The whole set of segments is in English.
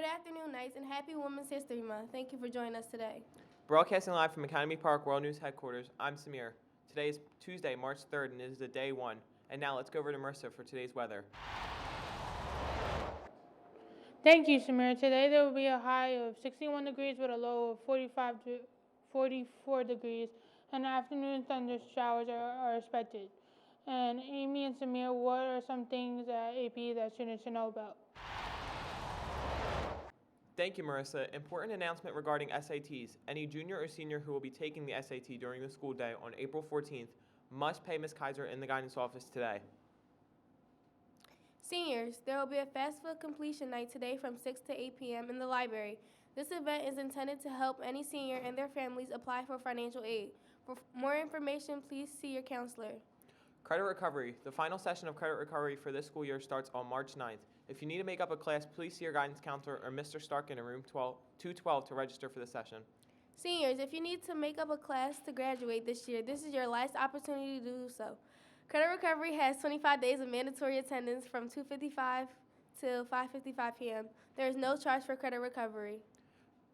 afternoon, Knights, and happy Women's History Month. Thank you for joining us today. Broadcasting live from Academy Park World News Headquarters, I'm Samir. Today is Tuesday, March 3rd, and it is the day one. And now let's go over to Marissa for today's weather. Thank you, Samir. Today there will be a high of 61 degrees with a low of 44 degrees, and afternoon thunder showers are expected. And Amy and Samir, what are some things at AP that students should know about? Thank you, Marissa. Important announcement regarding SATs. Any junior or senior who will be taking the SAT during the school day on April 14th must pay Ms. Kaiser in the guidance office today. Seniors, there will be a FAFSA completion night today from 6 to 8 p.m. in the library. This event is intended to help any senior and their families apply for financial aid. For more information, please see your counselor. Credit recovery. The final session of credit recovery for this school year starts on March 9th. If you need to make up a class, please see your guidance counselor or Mr. Stark in room 212 to register for the session. Seniors, if you need to make up a class to graduate this year, this is your last opportunity to do so. Credit recovery has 25 days of mandatory attendance from 2:55 till 5:55 p.m. There is no charge for credit recovery.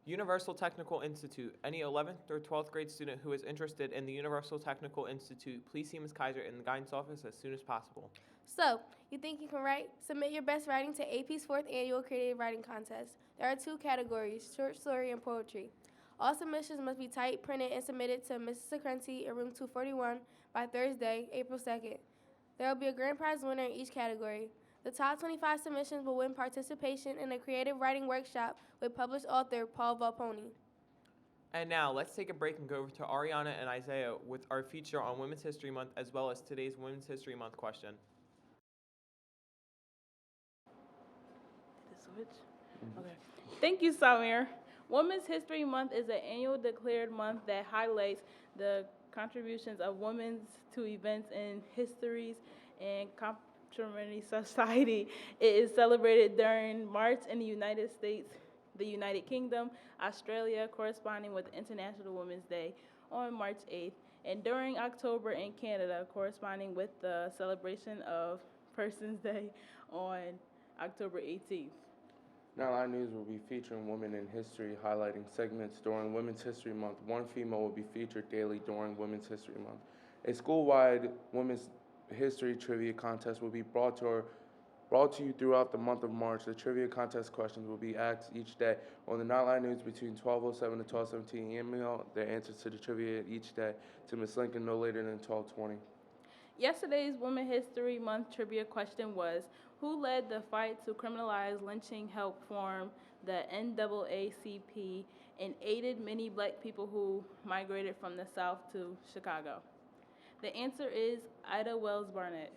Universal Technical Institute. Any 11th or 12th grade student who is interested in the Universal Technical Institute, please see Ms. Kaiser in the guidance office as soon as possible. So, you think you can write? Submit your best writing to AP's 4th Annual Creative Writing Contest. There are 2 categories, short story and poetry. All submissions must be typed, printed, and submitted to Mrs. Secrenti in room 241 by Thursday, April 2nd. There will be a grand prize winner in each category. The top 25 submissions will win participation in a creative writing workshop with published author Paul Volponi. And now, let's take a break and go over to Ariana and Isaiah with our feature on Women's History Month as well as today's Women's History Month question. Did it switch? Okay. Thank you, Samir. Women's History Month is an annual declared month that highlights the contributions of women to events in histories and contemporary society. It is celebrated during March in the United States, the United Kingdom, Australia, corresponding with International Women's Day on March 8th, and during October in Canada, corresponding with the celebration of Persons Day on October 18th. Knightline News will be featuring Women in History, highlighting segments during Women's History Month. One female will be featured daily during Women's History Month. A school-wide Women's History Trivia Contest will be brought to you throughout the month of March. The trivia contest questions will be asked each day on the Knightline News between 12:07 and 12:17. Email their answers to the trivia each day to Ms. Lincoln no later than 12:20. Yesterday's Women's History Month trivia question was, who led the fight to criminalize lynching, helped form the NAACP, and aided many black people who migrated from the South to Chicago? The answer is Ida Wells Barnett.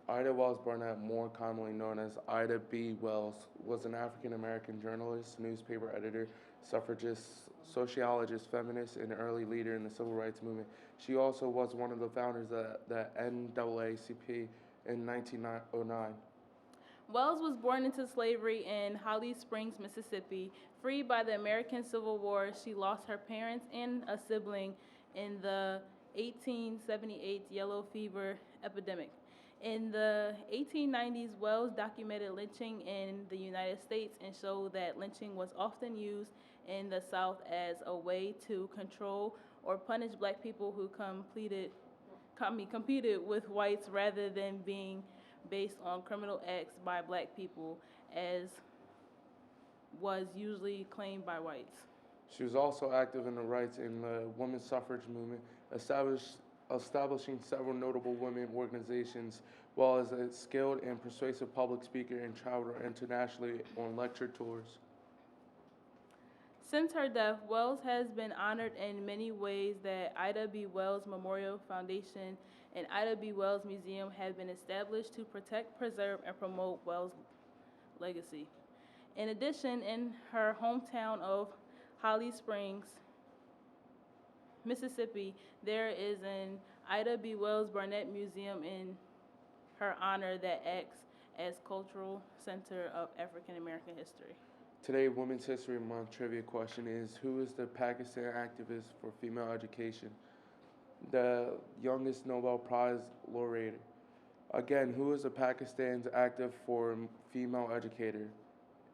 Ida Wells Barnett, more commonly known as Ida B. Wells, was an African-American journalist, newspaper editor, suffragist, sociologist, feminist, and early leader in the civil rights movement. She also was one of the founders of the NAACP in 1909. Wells was born into slavery in Holly Springs, Mississippi. Freed by the American Civil War, she lost her parents and a sibling in the 1878 yellow fever epidemic. In the 1890s, Wells documented lynching in the United States and showed that lynching was often used in the South as a way to control or punish black people who competed with whites rather than being based on criminal acts by black people, as was usually claimed by whites. She was also active in the rights in the women's suffrage movement, establishing several notable women organizations, while as a skilled and persuasive public speaker and traveled internationally on lecture tours. Since her death, Wells has been honored in many ways. That Ida B. Wells Memorial Foundation and Ida B. Wells Museum have been established to protect, preserve, and promote Wells' legacy. In addition, in her hometown of Holly Springs, Mississippi, there is an Ida B. Wells Barnett Museum in her honor that acts as cultural center of African American history. Today, Women's History Month trivia question is, who is the Pakistan activist for female education? The youngest Nobel Prize laureate. Again, who is the Pakistan's active for female educator?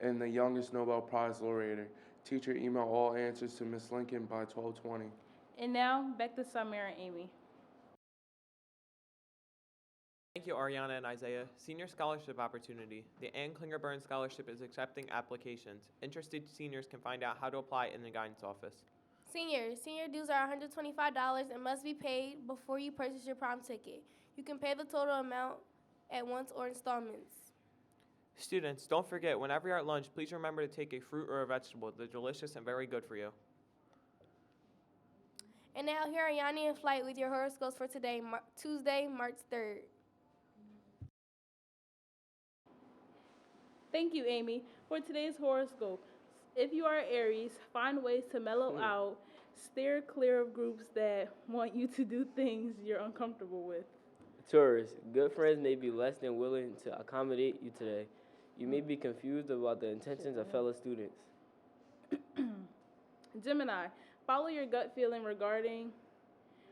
and the youngest Nobel Prize laureate. Teacher, email all answers to Ms. Lincoln by 12:20. And now, back to Samira and Amy. Thank you, Ariana and Isaiah. Senior Scholarship Opportunity. The Ann Klinger-Burns Scholarship is accepting applications. Interested seniors can find out how to apply in the guidance office. Seniors, senior dues are $125 and must be paid before you purchase your prom ticket. You can pay the total amount at once or installments. Students, don't forget, whenever you're at lunch, please remember to take a fruit or a vegetable. They're delicious and very good for you. And now here are Yanni and Flight with your horoscopes for today, Tuesday, March 3rd. Thank you, Amy. For today's horoscope, if you are Aries, find ways to mellow out, steer clear of groups that want you to do things you're uncomfortable with. Taurus, good friends may be less than willing to accommodate you today. You may be confused about the intentions of fellow students. Gemini, follow your gut feeling regarding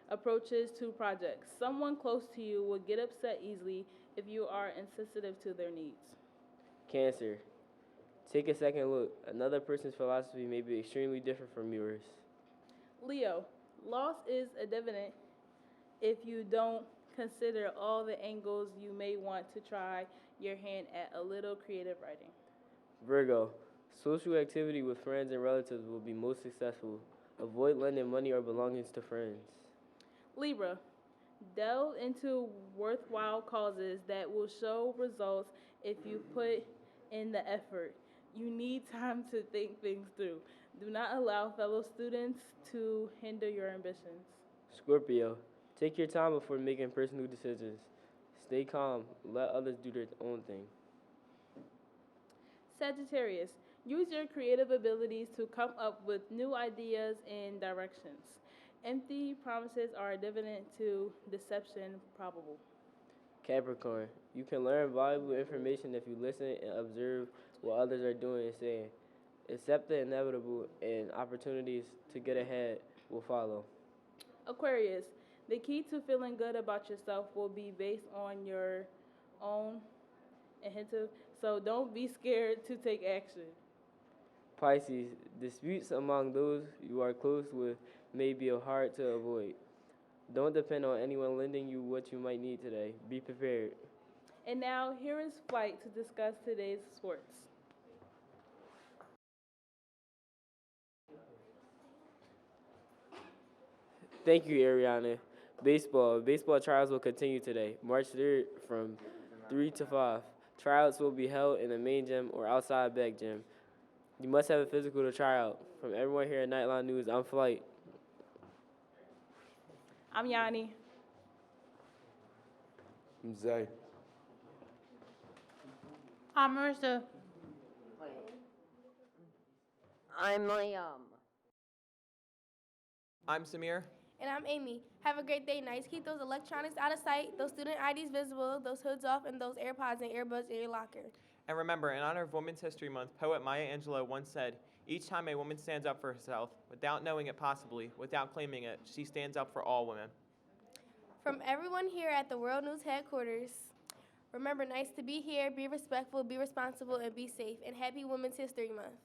approaches to projects. Someone close to you will get upset easily if you are insensitive to their needs. Cancer, take a second look. Another person's philosophy may be extremely different from yours. Leo, loss is evident if you don't consider all the angles you may want to try your hand at a little creative writing. Virgo, social activity with friends and relatives will be most successful. Avoid lending money or belongings to friends. Libra, delve into worthwhile causes that will show results if you put in the effort. You need time to think things through. Do not allow fellow students to hinder your ambitions. Scorpio, take your time before making personal decisions. Stay calm. Let others do their own thing. Sagittarius, use your creative abilities to come up with new ideas and directions. Empty promises are evident to deception probable. Capricorn, you can learn valuable information if you listen and observe what others are doing and saying. Accept the inevitable, and opportunities to get ahead will follow. Aquarius, the key to feeling good about yourself will be based on your own initiative, so don't be scared to take action. Pisces, disputes among those you are close with may be hard to avoid. Don't depend on anyone lending you what you might need today. Be prepared. And now, here is Flight to discuss today's sports. Thank you, Ariana. Baseball trials will continue today, March 3rd from 3 to 5. Tryouts will be held in the main gym or outside back gym. You must have a physical to try out. From everyone here at Knightline News, I'm Flight. I'm Yanni. I'm Zay. I'm Marissa. I'm Liam. I'm Samir. And I'm Amy. Have a great day. Nice. Keep those electronics out of sight, those student IDs visible, those hoods off, and those AirPods and earbuds in your locker. And remember, in honor of Women's History Month, poet Maya Angelou once said, "Each time a woman stands up for herself, without knowing it possibly, without claiming it, she stands up for all women." From everyone here at the World News headquarters, remember, nice to be here, be respectful, be responsible, and be safe. And happy Women's History Month.